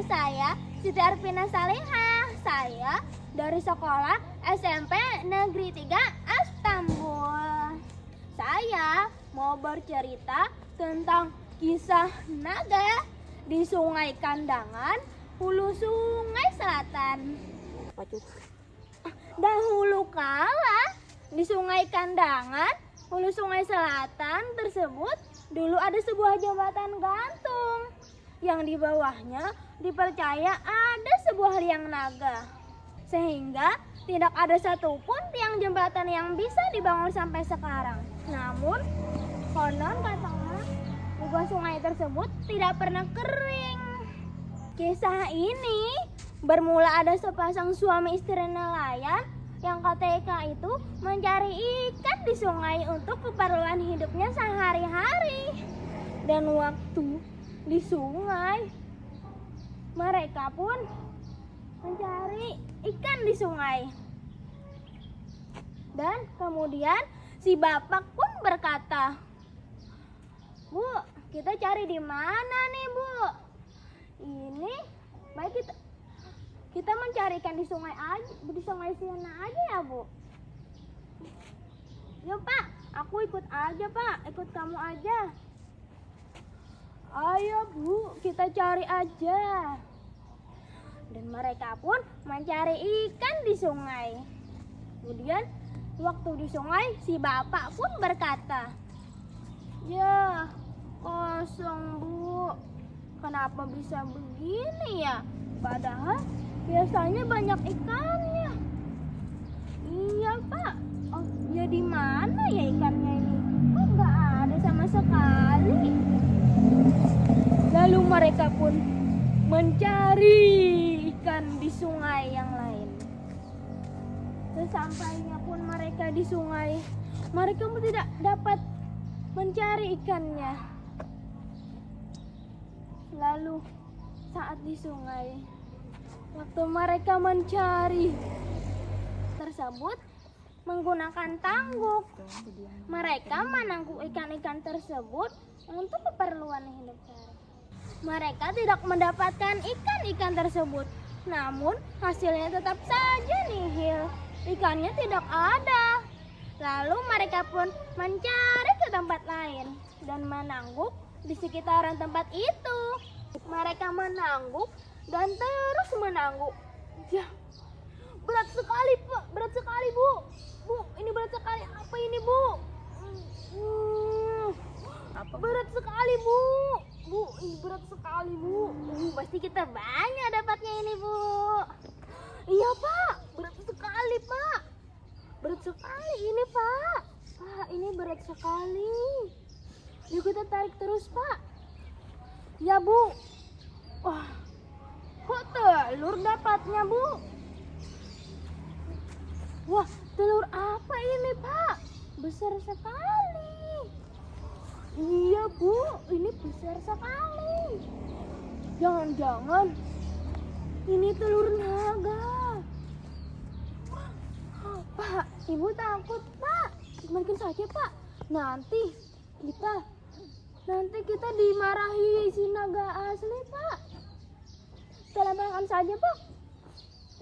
Nama saya Siti Arvina Salihah. Saya dari sekolah SMP Negeri 3 Istanbul. Saya mau bercerita tentang kisah naga di Sungai Kandangan, hulu Sungai Selatan. Dahulu kala di Sungai Kandangan, hulu Sungai Selatan tersebut dulu ada sebuah jembatan gantung yang di bawahnya dipercaya ada sebuah liang naga. Sehingga tidak ada satupun tiang jembatan yang bisa dibangun sampai sekarang. Namun konon katanya lubang sungai tersebut tidak pernah kering. Kisah ini bermula ada sepasang suami istri nelayan yang ketika itu mencari ikan di sungai untuk keperluan hidupnya sehari-hari. Dan waktu di sungai, mereka pun mencari ikan di sungai. Dan kemudian si bapak pun berkata, "Bu, kita cari di mana nih, Bu? Ini baik kita mencari ikan di sungai aja, di sungai sana aja ya, Bu." "Yuk, Pak, aku ikut aja, Pak. Ikut kamu aja." "Ayo, Bu, kita cari aja." Dan mereka pun mencari ikan di sungai. Kemudian waktu di sungai, si bapak pun berkata, "Ya, kosong, Bu. Kenapa bisa begini ya? Padahal biasanya banyak ikannya." "Iya, Pak. Oh, ya di mana ya ikannya ini? Kok nggak ada sama sekali?" Lalu mereka pun mencari ikan di sungai yang lain. Sesampainya pun mereka di sungai, mereka pun tidak dapat mencari ikannya. Lalu saat di sungai, waktu mereka mencari tersebut menggunakan tangguk, mereka menangguk ikan-ikan tersebut untuk keperluan hidup sehari. Mereka tidak mendapatkan ikan-ikan tersebut, namun hasilnya tetap saja nihil. Ikannya tidak ada. Lalu mereka pun mencari ke tempat lain dan menangguk di sekitaran tempat itu. Mereka menangguk dan terus menangguk. Ya, berat sekali, Pak. Berat sekali, Bu. Bu, ini berat sekali. Apa ini, Bu? Berat sekali, Bu. Bu, ini berat sekali, Bu. Pasti kita banyak dapatnya ini, Bu. "Iya, Pak. Berat sekali, Pak. Berat sekali ini, Pak. Pak, ini berat sekali. Yuk kita tarik terus, Pak." "Ya, Bu." "Wah, kok telur dapatnya, Bu?" "Wah, telur apa ini, Pak? Besar sekali." "Iya, Bu, ini besar sekali. Jangan-jangan ini telur naga." "Pak, Ibu takut, Pak. Mungkin saja, Pak. Nanti kita dimarahi si naga asli, Pak. Kita lemparkan saja, Pak."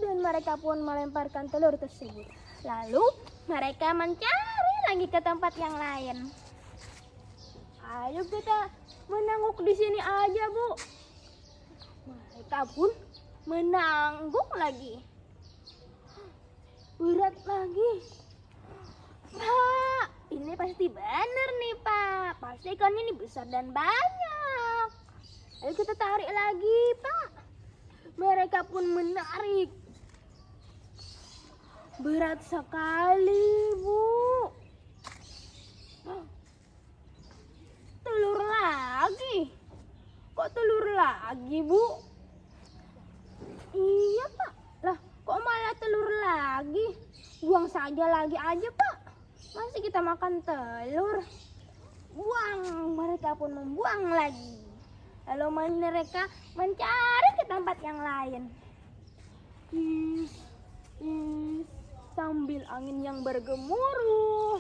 Dan mereka pun melemparkan telur tersebut. Lalu mereka mencari lagi ke tempat yang lain. "Ayo kita menangguk di sini aja, Bu." Mereka pun menangguk lagi. Berat lagi. "Pak, ini pasti benar nih, Pak. Pasti ikannya ini besar dan banyak. Ayo kita tarik lagi, Pak." Mereka pun menarik. Berat sekali, Bu. "Telur lagi. Kok telur lagi, Bu?" "Iya, Pak. Lah, kok malah telur lagi? Buang saja lagi aja, Pak. Masih kita makan telur." Buang. Mereka pun membuang lagi. Lalu mereka mencari ke tempat yang lain. Sambil angin yang bergemuruh.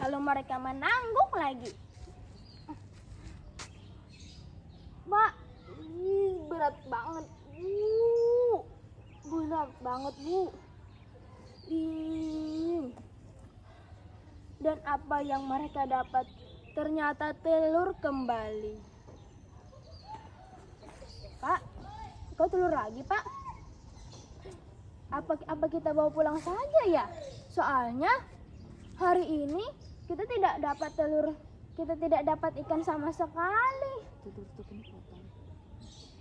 Lalu mereka menangguk lagi. Pak. Berat banget, berat banget, Bu. Dan apa yang mereka dapat? Ternyata telur kembali. Pak, kau telur lagi, Pak? Apa kita bawa pulang saja ya? Soalnya hari ini kita tidak dapat telur, kita tidak dapat ikan sama sekali.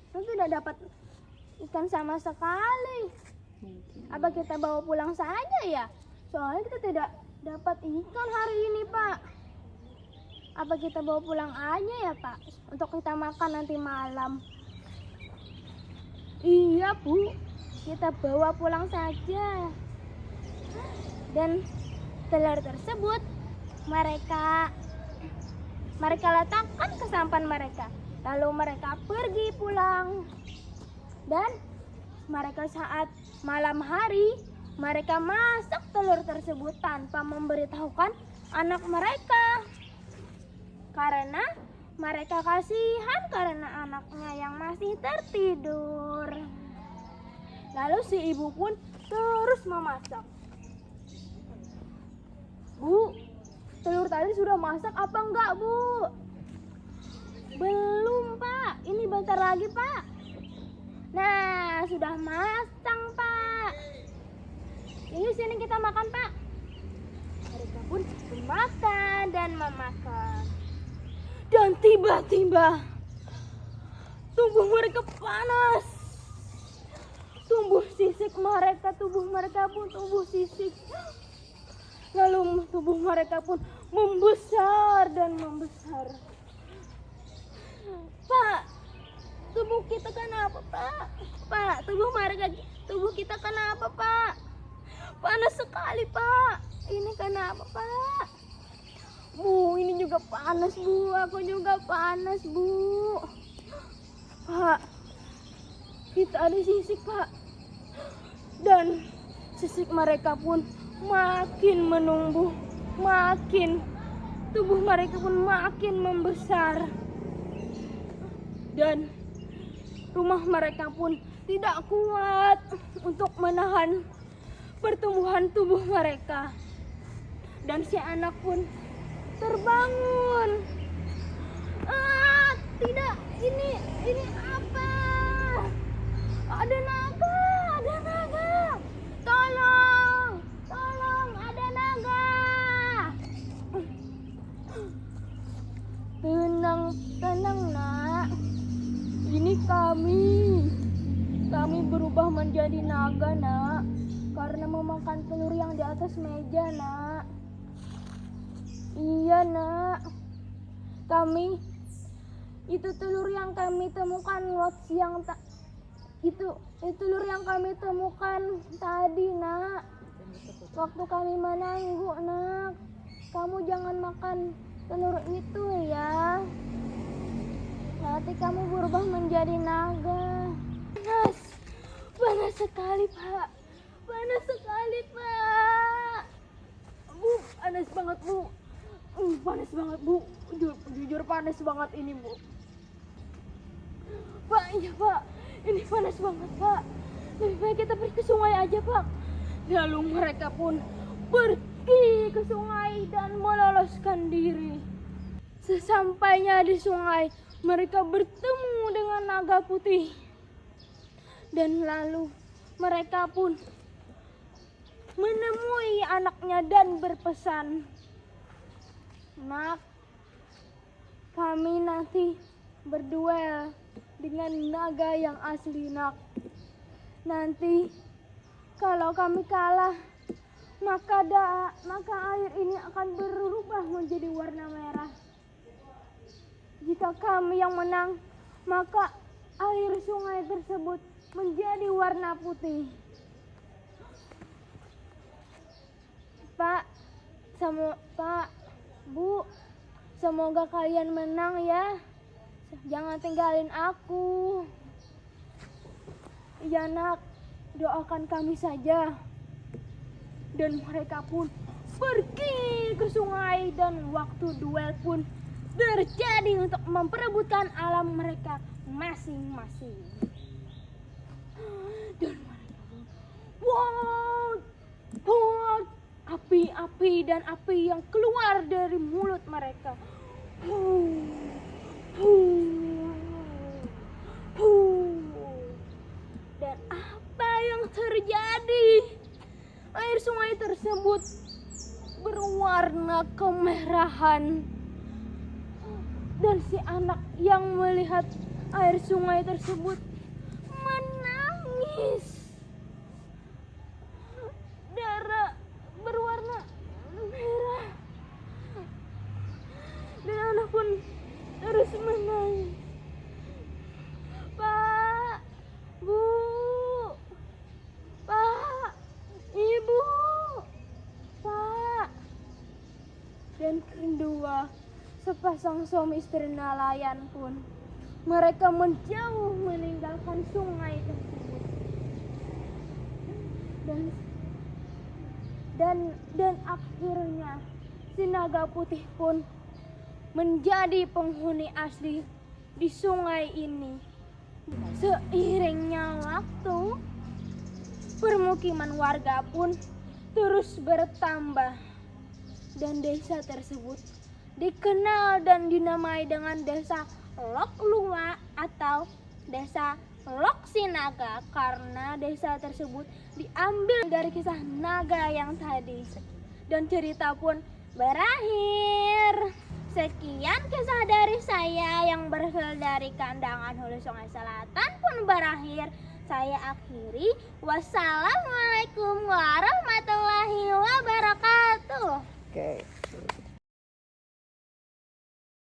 Kita tidak dapat ikan sama sekali. Apa kita bawa pulang saja ya? Soalnya kita tidak dapat ikan hari ini, Pak. Apa kita bawa pulang aja ya, Pak? Untuk kita makan nanti malam. Iya, Bu. Kita bawa pulang saja. Dan telur tersebut mereka letakkan ke sampan mereka. Lalu mereka pergi pulang. Dan mereka saat malam hari, mereka masak telur tersebut tanpa memberitahukan anak mereka. Karena mereka kasihan karena anaknya yang masih tertidur. Lalu si ibu pun terus memasak. Bu, telur tadi sudah masak apa enggak, Bu? Belum, Pak. Ini bentar lagi, Pak. Nah, sudah matang, Pak. Ini sini kita makan, Pak. Mereka pun memakan dan memakan. Dan tiba-tiba tubuh mereka panas. Tubuh mereka pun tubuh sisik. Lalu tubuh mereka pun membesar dan membesar. Pak, tubuh kita kenapa, Pak? Pak, tubuh kita kenapa, Pak? Panas sekali, Pak. Ini kenapa, Pak? Bu, ini juga panas, Bu. Aku juga panas, Bu. Pak, kita ada sisik, Pak. Dan sisik mereka pun makin menumbuh, tubuh mereka pun makin membesar. Dan rumah mereka pun tidak kuat untuk menahan pertumbuhan tubuh mereka. Dan si anak pun terbangun. Tidak, ini apa? Ada naga. Tolong, ada naga. Tenang, Nak. Ini kami berubah menjadi naga, Nak, karena memakan telur yang di atas meja, Nak. Iya, Nak. Itu telur yang kami temukan telur yang kami temukan tadi, Nak. Waktu kami menangguk, Nak. Kamu jangan makan telur itu ya. Nanti kamu berubah menjadi naga. Panas sekali, Pak. Bu, panas banget, Bu. Panas banget, Bu. Jujur panas banget ini, Bu. Pak, iya, Pak. Ini panas banget, Pak. Lebih baik kita pergi ke sungai aja, Pak. Lalu mereka pun pergi ke sungai dan meloloskan diri. Sesampainya di sungai, mereka bertemu dengan naga putih. Dan lalu mereka pun menemui anaknya dan berpesan, "Nak, kami nanti berduel dengan naga yang asli, Nak. Nanti kalau kami kalah, maka air ini akan berubah menjadi warna merah. Jika kami yang menang, maka air sungai tersebut menjadi warna putih." Pak, Bu, semoga kalian menang ya. Jangan tinggalin aku. Ya, Nak, doakan kami saja. Dan mereka pun pergi ke sungai dan waktu duel pun terjadi untuk memperebutkan alam mereka masing-masing. Dan mereka pun, wow, wow, api-api dan api yang keluar dari mulut mereka. Dan apa yang terjadi? Air sungai tersebut berwarna kemerahan. Dan si anak yang melihat air sungai tersebut menangis. Darah berwarna merah. Dan anak pun terus menangis. Pak, Bu, Pak, Ibu, Pak. Dan kedua sepasang suami istri nelayan pun mereka menjauh meninggalkan sungai tersebut. Dan akhirnya si naga putih pun menjadi penghuni asli di sungai ini. Seiringnya waktu, permukiman warga pun terus bertambah dan desa tersebut dikenal dan dinamai dengan Desa Lok Lua atau Desa Lok Sinaga karena desa tersebut diambil dari kisah naga yang tadi. Dan cerita pun berakhir. Sekian kisah dari saya yang berasal dari Kandangan Hulu Sungai Selatan pun berakhir. Saya akhiri. Wassalamualaikum warahmatullahi wabarakatuh. Oke.